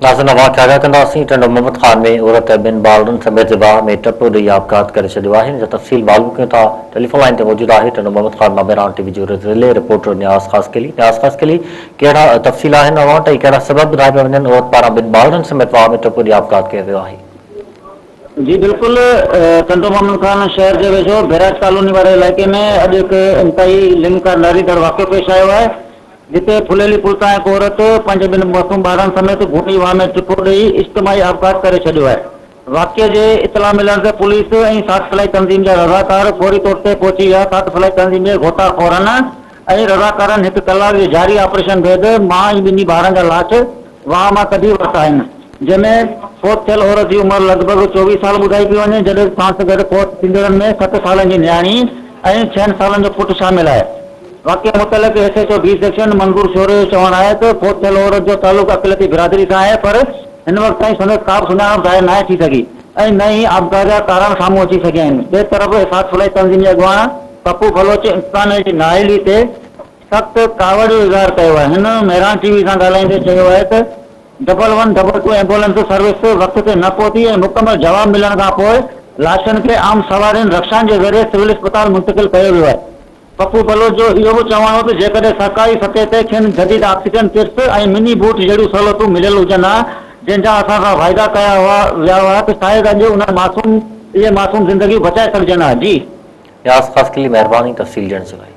नाज़रीन वाक़िया कंदासीं टंडो मोहम्मद ख़ान में औरत बिन बालरनि समेत ज़िबाह में टपो ॾेई आपघात करे छॾियो आहे। हिन जो तफ़सील मालूम कयूं था। टेलीफोन लाइन ते मौजूदु आहे टंडो मोहम्मद ख़ान मामेरान टीवी जो ज़िले रिपोर्टर न्याज़ ख़ास कली कहिड़ा तफ़सील आहिनि अवां वटि ऐं कहिड़ा सबब ॿुधाए पिया वञनि औरत पारां बिन बालरनि समेत वाह में टपो ॾेई आपघात कयो वियो आहे? जी बिल्कुल, टंडो मोहम्मद ख़ान शहर के वेझो बैराज कॉलोनी वाले इलाके में अॼु हिकु इंतहाई लिंक नारीदड़ वाक़ियो पेश आयो है, जिते फुलेली पुल तां हिकु औरत पंहिंजे ॿिनि मासूम ॿारनि समेत भूमि वाह में टिपो ॾेई इज्तिमाही आपघात करे छॾियो आहे। वाक़िए जे इतला मिलण ते पुलिस ऐं साठ फलाई तंज़ीम जा रज़ाकार फौरी तौर ते पहुची विया। साठ फलाई तंज़ीम जे गोताखोरनि ऐं रज़ाकारनि हिकु कलाक जे जारी ऑपरेशन बैदि मां ऐं ॿिन्ही ॿारनि जा लाश वाह मां कढी वरिता आहिनि, जंहिंमें फौत थियल औरत जी उमिरि लॻभॻि 24 साल ॿुधाई पई वञे, जॾहिं सां गॾु फौत थींदड़नि में 7 सालनि जी न्याणी ऐं 6 सालनि जो पुटु शामिल आहे। वाक़िए मुतलिक़ SHO B सेक्शन मंज़ूर शोरे जो चवणु आहे त फौत थियल औरत जो तालुक़ अक़लियती बिरादरी सां आहे, पर हिन वक़्त ताईं संदसि का बि सुञाणप ज़ाहिर नाहे थी सघी ऐं न ई आपघात जा कारण साम्हूं अची सघिया आहिनि। ॿिए तरफ़ साठ फलाई तंज़ीम जे अॻुवान पप्पू बलोच इंसान जी नाअहली ते सख़्तु कावड़ जो इज़हार कयो आहे। हिन मेरान टीवी सां ॻाल्हाईंदे चयो आहे त 112 एम्बुलेंस सर्विस वक़्त ते न पहुती ऐं मुकमल जवाब मिलण खां पोइ लाशनि खे आम सवारियुनि रक्षाउनि जे ज़रिए सिविल अस्पताल मुंतक़िल कयो वियो आहे। पप्पू बलोच जो इहो बि चवणु हो त जेकॾहिं सरकारी सतह ते खेनि जदीद ऑक्सीजन किट्स ऐं मिनी बूट जहिड़ियूं सहूलियतूं मिलियल हुजनि हा, जंहिंजा असां सां वाइदा कया विया हुआ त शायदि अॼु उन मासूम ज़िंदगी बचाए सघजनि हा। जी न्याज़ ख़ास कली, महिरबानी तफ़सील ॾियण जे लाइ।